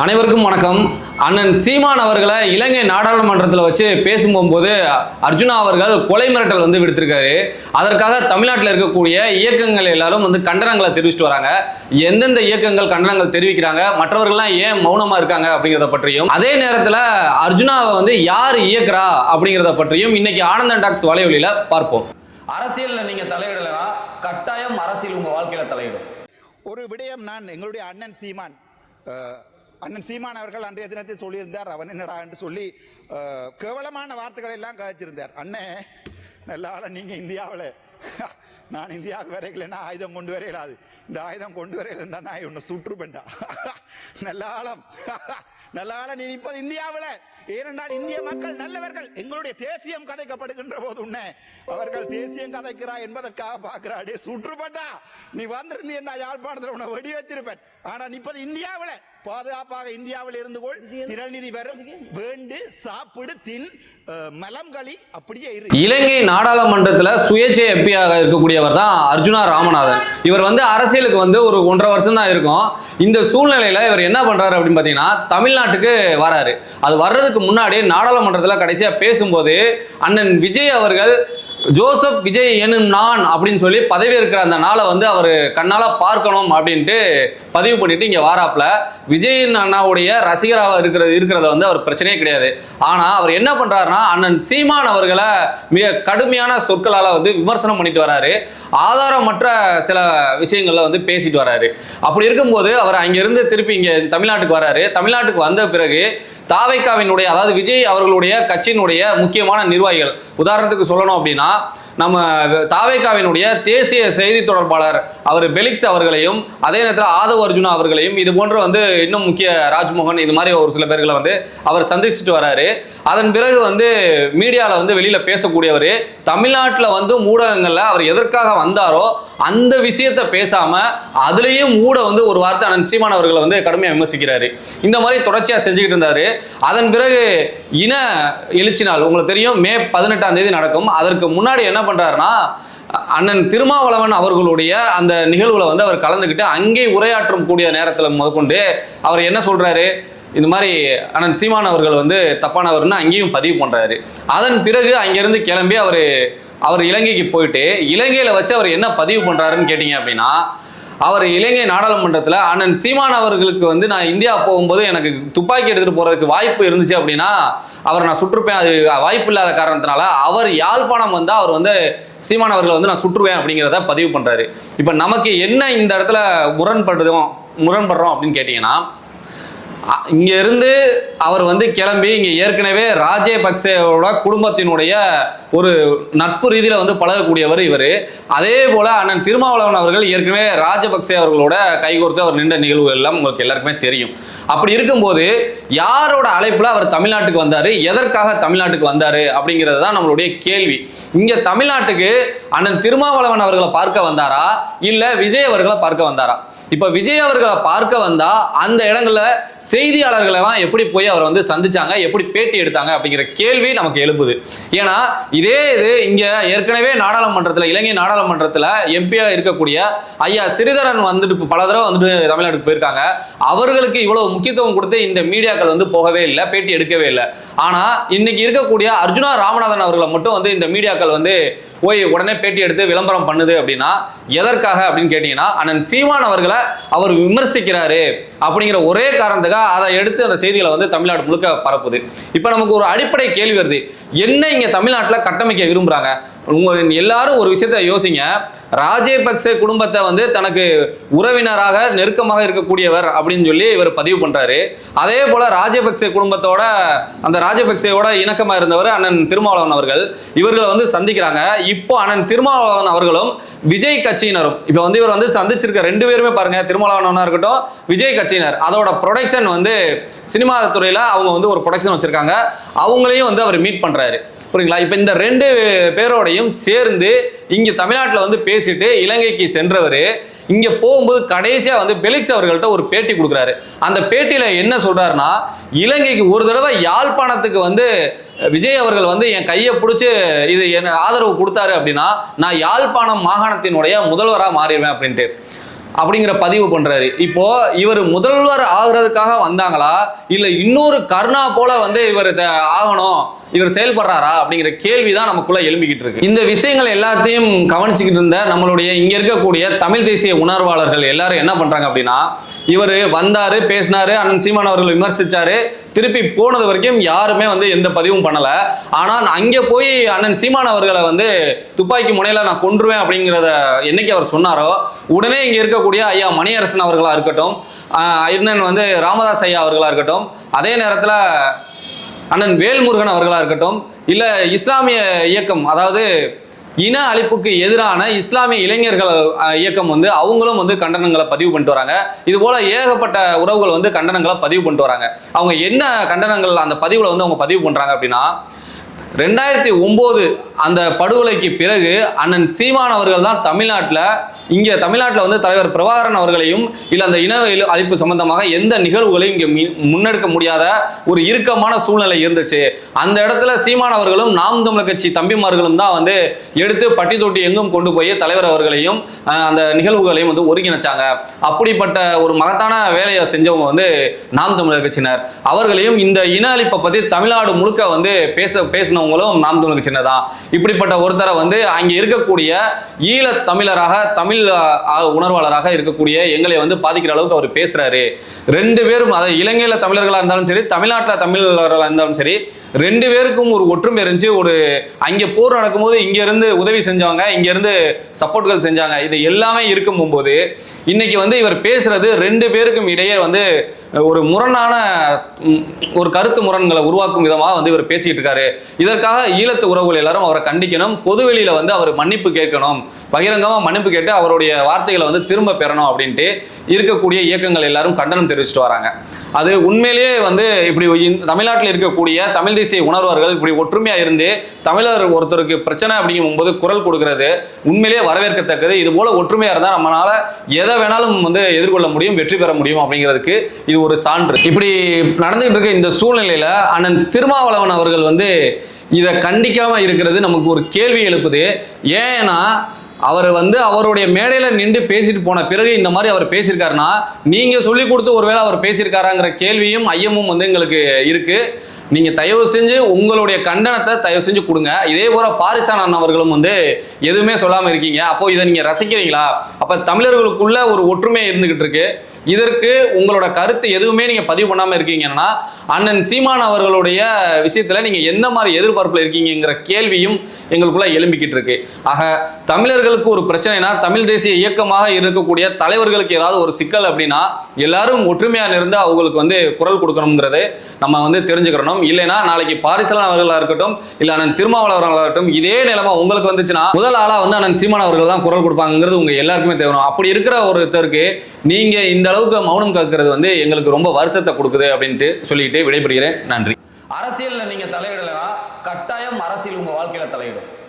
அனைவருக்கும் வணக்கம். அண்ணன் சீமான் அவர்களை இலங்கை நாடாளுமன்றத்தில் வச்சு பேசும்போது அர்ஜுனா அவர்கள் கொலை மிரட்டல் விடுத்திருக்காரு. அதற்காக தமிழ்நாட்டில் இருக்கக்கூடிய இயக்கங்கள் எல்லாரும் கண்டனங்களை தெரிவிச்சுட்டு வராங்க. எந்தெந்த இயக்கங்கள் கண்டனங்கள் தெரிவிக்கிறாங்க, மற்றவர்கள்லாம் ஏன் மௌனமா இருக்காங்க அப்படிங்கிறத பற்றியும், அதே நேரத்தில் அர்ஜுனாவை யார் இயக்குறா அப்படிங்கிறத பற்றியும் இன்னைக்கு ஆனந்தன் டாக்ஸ் வலைவலியில பார்ப்போம். அரசியலில் நீங்க தலையிடலைன்னா கட்டாயம் அரசியல் உங்க வாழ்க்கையில தலையிடும். ஒரு விடயம் நான் எங்களுடைய அண்ணன் சீமான் அவர்கள் அன்றைய தினத்தில் சொல்லியிருந்தார். அவன் என்னடா என்று சொல்லி கேவலமான வார்த்தைகளை எல்லாம் கதைச்சிருந்தார். அண்ணே நல்லா நீங்க இந்தியாவில், நான் இந்தியாவுக்கு வரைக்கலன்னா ஆயுதம் கொண்டு வரையிடாது, இந்த ஆயுதம் கொண்டு வரையில இருந்தா நான் உன்னை சுற்றுப்பேன்டா. நல்ல நீ இப்போது இந்தியாவில், ஏனென்றால் இந்திய மக்கள் நல்லவர்கள். எங்களுடைய தேசியம் கதைக்கப்படுகின்ற போது உன்னை அவர்கள் தேசியம் கதைக்கிறா என்பதற்காக பார்க்கிறாடே, சுற்றுப்பட்டா நீ வந்திருந்து என்ன யாழ்ப்பாணத்தில் உன்னை வெடி வச்சிருப்பேன். ஆனா இப்போது இந்தியாவில் பாதுகாப்பாக இந்தியாவில் இருந்து கொள், திரள்நிதி வரும், வேண்டு சாப்பிடு தின் மலம் களி அப்படியே இருக்கு. இலங்கை நாடாளுமன்றத்தில் சுயேட்சை எம்பியாக இருக்கக்கூடியவர் தான் அர்ஜுனா ராமநாதன். இவர் அரசியலுக்கு ஒரு 1.5 வருஷம் தான் இருக்கும். இந்த சூழ்நிலையில இவர் என்ன பண்றாரு அப்படின்னு பாத்தீங்கன்னா, தமிழ்நாட்டுக்கு வராரு. அது வர்றதுக்கு முன்னாடி நாடாளுமன்றத்தில் கடைசியா பேசும்போது அண்ணன் விஜய் அவர்கள் ஜோசப் விஜய் எனும் நான் அப்படின்னு சொல்லி பதவி இருக்கிற அந்த நாளை அவர் கண்ணால பார்க்கணும் அப்படின்ட்டு பதிவு பண்ணிட்டு இங்க வாராப்ல. விஜய் அண்ணாவுடைய ரசிகராக இருக்கிறத அவர் பிரச்சனையே கிடையாது. ஆனா அவர் என்ன பண்றாருன்னா, அண்ணன் சீமான் அவர்களை மிக கடுமையான சொற்களால விமர்சனம் பண்ணிட்டு வராரு. ஆதாரமற்ற சில விஷயங்கள்ல பேசிட்டு வராரு. அப்படி இருக்கும்போது அவர் அங்கிருந்து திருப்பி இங்க தமிழ்நாட்டுக்கு வராரு. தமிழ்நாட்டுக்கு வந்த பிறகு தாவைக்காவினுடைய, அதாவது விஜய் அவர்களுடைய கட்சியினுடைய முக்கியமான நிர்வாகிகள், உதாரணத்துக்கு சொல்லணும் அப்படின்னா நம்ம தாவைக்காவினுடைய தேசிய செய்தி தொடர்பாளர் அவர் பெலிக்ஸ் அவர்களையும், அதே நேரத்தில் ஆதவ் அர்ஜுனா அவர்களையும், இது போன்ற இன்னும் முக்கிய ராஜ்மோகன், இது மாதிரி ஒரு சில பேர்களை அவர் சந்திச்சுட்டு வராரு. அதன் பிறகு மீடியாவில் வெளியில பேசக்கூடியவர், தமிழ்நாட்டில் ஊடகங்கள்ல அவர் எதற்காக வந்தாரோ அந்த விஷயத்தை பேசாம அதுலேயும் ஒரு வார்த்தை அண்ணன் சீமான் அவர்களை கடுமையாக விமர்சிக்கிறாரு. இந்த மாதிரி தொடர்ச்சியா செஞ்சுக்கிட்டு இருந்தாரு. அதன் பிறகு இன எழுச்சி நாள் உங்களுக்கு தெரியும், மே 18ஆம் தேதி நடக்கும். அதற்கு முன்னாடி என்ன பண்றாருன்னா, அண்ணன் திருமாவளவன் அவர்களுடைய அந்த நிகழ்வுல அவர் கலந்துக்கிட்டு அங்கே உரையாற்றும் கூடிய நேரத்தில் முதற்கொண்டு அவர் என்ன சொல்றாரு, இந்த மாதிரி அண்ணன் சீமான் அவர்கள் தப்பானவர்னு அங்கேயும் பதிவு பண்றாரு. அதன் பிறகு அங்கிருந்து கிளம்பி அவர் இலங்கைக்கு போயிட்டு இலங்கையில வச்சு அவர் என்ன பதிவு பண்றாருன்னு கேட்டீங்க அப்படின்னா, அவர் இலங்கை நாடாளுமன்றத்தில் அண்ணன் சீமான் அவர்களுக்கு நான் இந்தியா போகும்போது எனக்கு துப்பாக்கி எடுத்துட்டு போறதுக்கு வாய்ப்பு இருந்துச்சு அப்படின்னா அவர் நான் சுற்றுப்பேன், அது வாய்ப்பு இல்லாத காரணத்தினால அவர் யாழ்ப்பாணம் அவர் சீமான் அவர்களை நான் சுற்றுவேன் அப்படிங்கிறத பதிவு பண்றாரு. இப்ப நமக்கு என்ன இந்த இடத்துல முரண்படுறோம் அப்படின்னு கேட்டீங்கன்னா, இங்க இருந்து அவர் கிளம்பி இங்க ஏற்கனவே ராஜபக்சேவோட குடும்பத்தினுடைய ஒரு நட்பு ரீதியில பழகக்கூடியவர் இவர். அதே போல அண்ணன் திருமாவளவன் அவர்கள் ஏற்கனவே ராஜபக்சே அவர்களோட கைகோர்த்து அவர் நின்ற நிகழ்வுகள் எல்லாம் உங்களுக்கு எல்லாருக்குமே தெரியும். அப்படி இருக்கும்போது யாரோட அழைப்புல அவர் தமிழ்நாட்டுக்கு வந்தாரு, எதற்காக தமிழ்நாட்டுக்கு வந்தாரு அப்படிங்கிறது தான் நம்மளுடைய கேள்வி. இங்க தமிழ்நாட்டுக்கு அண்ணன் திருமாவளவன் அவர்களை பார்க்க வந்தாரா, இல்ல விஜய் அவர்களை பார்க்க வந்தாரா? இப்ப விஜய் அவர்களை பார்க்க வந்தா அந்த இடங்கள்ல செய்தியாளர்கள் எல்லாம் எப்படி போய் அவர் சந்திச்சாங்க, எப்படி பேட்டி எடுத்தாங்க அப்படிங்கிற கேள்வி நமக்கு எழுப்புது. ஏன்னா இது இங்க ஏற்கனவே நாடாளுமன்றத்தில், இலங்கை நாடாளுமன்றத்தில் எம்பியா இருக்கக்கூடிய ஐயா சிறிதரன் பல தடவை தமிழ்நாட்டுக்கு போயிருக்காங்க. அவர்களுக்கு இவ்வளவு முக்கியத்துவம் கொடுத்து இந்த மீடியாக்கள் போகவே இல்லை, பேட்டி எடுக்கவே இல்லை. ஆனா இன்னைக்கு இருக்கக்கூடிய அர்ஜுனா ராமநாதன் அவர்களை மட்டும் இந்த மீடியாக்கள் போய் உடனே பேட்டி எடுத்து விளம்பரம் பண்ணுது அப்படின்னா எதற்காக அப்படின்னு கேட்டீங்கன்னா, அண்ணன் சீமான் அவர்களை அவர் விமர்சிக்கிறாரு அப்படிங்கிற ஒரே காரணத்துக்காக அதை எடுத்து அந்த செய்திகளை தமிழ்நாடு முழுக்க பரப்புது. இப்ப நமக்கு ஒரு அடிப்படை கேள்வி வருது, என்ன இங்க தமிழ்நாட்டில் கட்டமைக்க விரும்புறாங்க? எல்லாரும் ஒரு விஷயத்தை யோசிங்க. ராஜபக்சே குடும்பத்தை தனக்கு உறவினராக நெருக்கமாக இருக்கக்கூடியவர் அப்படின்னு சொல்லி இவர் பதிவு பண்றாரு. அதே போல ராஜபக்சே குடும்பத்தோட, அந்த ராஜபக்சேயோட இணக்கமா இருந்தவர் அண்ணன் திருமாவளவன் அவர்கள், இவர்களை சந்திக்கிறாங்க. இப்போ அண்ணன் திருமாவளவன் அவர்களும் விஜய் கட்சியினரும் இப்ப இவர் சந்திச்சிருக்க 2 பேருமே பாருங்க, திருமாவளவனா இருக்கட்டும் விஜய் கட்சியினர், அதோட ப்ரொடக்ஷன் சினிமா துறையில அவங்க ஒரு ப்ரொடக்ஷன் வச்சிருக்காங்க. அவங்களையும் அவர் மீட் பண்றாரு. புரியுங்களா? இப்ப இந்த 2 பேரோடையும் சேர்ந்து இங்க தமிழ்நாட்டில் பேசிட்டு இலங்கைக்கு சென்றவர் இங்க போகும்போது கடைசியா பெலிக்ஸ் அவர்கள்ட்ட ஒரு பேட்டி கொடுக்குறாரு. அந்த பேட்டியில என்ன சொல்றாருன்னா, இலங்கைக்கு ஒரு தடவை யாழ்ப்பாணத்துக்கு விஜய் அவர்கள் என் கையை பிடிச்சி இது என்ன ஆதரவு கொடுத்தாரு அப்படின்னா நான் யாழ்ப்பாணம் மாகாணத்தினுடைய முதல்வராக மாறிடுவேன் அப்படின்ட்டு. அப்படிங்கிற பதிவு பண்றாரு. இப்போ இவர் முதல்வர் ஆகுறதுக்காக வந்தாங்களா இல்ல இன்னொரு கருணா போல வந்து இவர் ஆகணும் இவர் செயல்படுறாரா அப்படிங்கிற கேள்விதான் நமக்குள்ள எழும்பிக்கிட்டு இருக்கு. இந்த விஷயங்கள் எல்லாத்தையும் கவனிச்சுக்கிட்டு இருந்த நம்மளுடைய இங்க இருக்கக்கூடிய தமிழ் தேசிய உணர்வாளர்கள் எல்லாரும் என்ன பண்றாங்க அப்படின்னா, இவர் வந்தாரு, பேசினாரு, அண்ணன் சீமான் அவர்கள் விமர்சிச்சாரு, திருப்பி போனது வரைக்கும் யாருமே வந்து எந்த பதிவும் பண்ணல. ஆனால் அங்கே போய் அண்ணன் சீமான் அவர்களை வந்து துப்பாக்கி முனையில நான் கொன்றுவேன் அப்படிங்கிறத என்னைக்கு அவர் சொன்னாரோ உடனே இங்க இருக்கக்கூடிய ஐயா மணியரசன் அவர்களா இருக்கட்டும், அண்ணன் வந்து ராமதாஸ் ஐயா அவர்களா இருக்கட்டும், அதே நேரத்தில் அண்ணன் வேல்முருகன் அவர்களா இருக்கட்டும், இல்ல இஸ்லாமிய இயக்கம், அதாவது இன அழிப்புக்கு எதிரான இஸ்லாமிய இளைஞர்கள் இயக்கம் வந்து அவங்களும் வந்து கண்டனங்களை பதிவு பண்ணிட்டு வராங்க. இது போல ஏகப்பட்ட உறவுகள் வந்து கண்டனங்களை பதிவு பண்ணிட்டு வராங்க. அவங்க என்ன கண்டனங்கள் அந்த பதிவுல வந்து அவங்க பதிவு பண்றாங்க அப்படின்னா, 2009 அந்த படுகொலைக்கு பிறகு அண்ணன் சீமான் அவர்கள் தான் தமிழ்நாட்டில் வந்து தலைவர் பிரபாகரன் அவர்களையும் இல்ல அந்த இன அழிப்பு சம்பந்தமாக எந்த நிகழ்வுகளையும் இங்க முன்னெடுக்க முடியாத ஒரு இறுக்கமான சூழ்நிலை இருந்துச்சு. அந்த இடத்துல சீமான் அவர்களும் நாம் தமிழர் கட்சி தம்பிமார்களும் தான் வந்து எடுத்து பட்டி தொட்டி எங்கும் கொண்டு போய் தலைவர் அவர்களையும் அந்த நிகழ்வுகளையும் வந்து ஒருங்கிணைச்சாங்க. அப்படிப்பட்ட ஒரு மகத்தான வேலையை செஞ்சவங்க வந்து நாம் தமிழர் கட்சியினர். அவர்களையும் இந்த இன அழிப்பை பத்தி தமிழ்நாடு முழுக்க வந்து பேசினவங்களும் நாம் தமிழர் கட்சியினர் தான். இப்படிப்பட்ட ஒருத்தரை வந்து அங்க இருக்கக்கூடிய ஈழ தமிழராக தமிழ் உணர்வாளராக இருக்கக்கூடிய எங்களை வந்து பாதிக்கிற அளவுக்கு அவர் பேசுறாரு. ரெண்டு பேரும், அதாவது இலங்கையில தமிழர்களா இருந்தாலும் சரி, தமிழ்நாட்டில் தமிழர்களா இருந்தாலும் சரி, ரெண்டு பேருக்கும் ஒரு ஒற்றுமை இருந்துச்சு. ஒரு அங்கே போர் நடக்கும்போது இங்க இருந்து உதவி செஞ்சவங்க, இங்க இருந்து சப்போர்ட்கள் செஞ்சாங்க. இது எல்லாமே இருக்கும் போது இன்னைக்கு வந்து இவர் பேசுறது ரெண்டு பேருக்கும் இடையே வந்து ஒரு முரணான ஒரு கருத்து முரண்களை உருவாக்கும் விதமாக வந்து இவர் பேசிட்டு இருக்காரு. இதற்காக ஈழத்து உறவுகள் எல்லாரும் அவரை கண்டிக்கணும். பொதுவெளியில வந்து அவர் மன்னிப்பு கேட்கணும், பகிரங்கமா மன்னிப்பு கேட்டு அவருடைய வார்த்தைகளை வந்து திரும்ப பெறணும் அப்படின்ட்டு இருக்கக்கூடிய இயக்கங்கள் எல்லாரும் கண்டனம் தெரிவிச்சுட்டு வராங்க. அது உண்மையிலேயே வந்து இப்படி தமிழ்நாட்டில் இருக்கக்கூடிய தமிழ் தேசிய உணர்வர்கள் இப்படி ஒற்றுமையா இருந்து தமிழர் ஒருத்தருக்கு பிரச்சனை அப்படிங்கும் போது குரல் கொடுக்கிறது உண்மையிலேயே வரவேற்கத்தக்கது. இது போல ஒற்றுமையா இருந்தா நம்மளால எதை வேணாலும் வந்து எதிர்கொள்ள முடியும், வெற்றி பெற முடியும் அப்படிங்கிறதுக்கு இது ஒரு சான்று. இப்படி நடந்துகிட்டு இருக்க இந்த சூழ்நிலையில அண்ணன் திருமாவளவன் அவர்கள் வந்து இதை கண்டிக்காம இருக்கிறது நமக்கு ஒரு கேள்வி எழுப்புது. ஏன்னா அவர் வந்து அவருடைய மேடையில நின்று பேசிட்டு போன பிறகு இந்த மாதிரி அவர் பேசியிருக்காருன்னா, நீங்க சொல்லி கொடுத்து ஒருவேளை அவர் பேசியிருக்காராங்கிற கேள்வியும் ஐயமும் வந்து எங்களுக்கு இருக்கு. நீங்க தயவு செஞ்சு உங்களுடைய கண்டனத்தை தயவு செஞ்சு கொடுங்க. இதே போல பாரிசாலன் அவர்களும் வந்து எதுவுமே சொல்லாம இருக்கீங்க. அப்போ இதை நீங்க ரசிக்கிறீங்களா? அப்ப தமிழர்களுக்குள்ள ஒரு ஒற்றுமை இருந்துகிட்டு இருக்கு. இதற்கு உங்களோட கருத்து எதுவுமே நீங்க பதிவு பண்ணாம இருக்கீங்கன்னா, அண்ணன் சீமான் அவர்களுடைய விஷயத்துல நீங்க எந்த மாதிரி எதிர்பார்ப்புல இருக்கீங்கிற கேள்வியும் எங்களுக்குள்ள எழும்பிக்கிட்டு இருக்கு. ஆக தமிழர்களுக்கு ஒரு பிரச்சனைனா, தமிழ் தேசிய இயக்கமாக இருக்கக்கூடிய தலைவர்களுக்கு ஏதாவது ஒரு சிக்கல் அப்படின்னா எல்லாரும் ஒற்றுமையா இருந்து அவங்களுக்கு வந்து குரல் கொடுக்கணுங்கிறது நம்ம வந்து தெரிஞ்சுக்கிறோம். இல்லைன்னா நாளைக்கு பாரிசாலன் அவர்களா இருக்கட்டும், இல்ல அண்ணன் திருமாவளவர்களா இருக்கட்டும், இதே நிலைமை உங்களுக்கு வந்துச்சுன்னா முதல் ஆளா வந்து அண்ணன் சீமான் அவர்கள் தான் குரல் கொடுப்பாங்கிறது உங்க எல்லாருக்குமே தேவைணும். அப்படி இருக்கிற ஒருத்தருக்கு நீங்க இந்த அளவுக்கு மௌனம் காக்கிறது வந்து எங்களுக்கு ரொம்ப வருத்தத்தை கொடுக்குது அப்படின்ட்டு சொல்லிட்டு விடைபெறுகிறேன். நன்றி. அரசியல்ல நீங்க தலையிடலைன்னா கட்டாயம் அரசியல் உங்க வாழ்க்கையில தலையிடும்.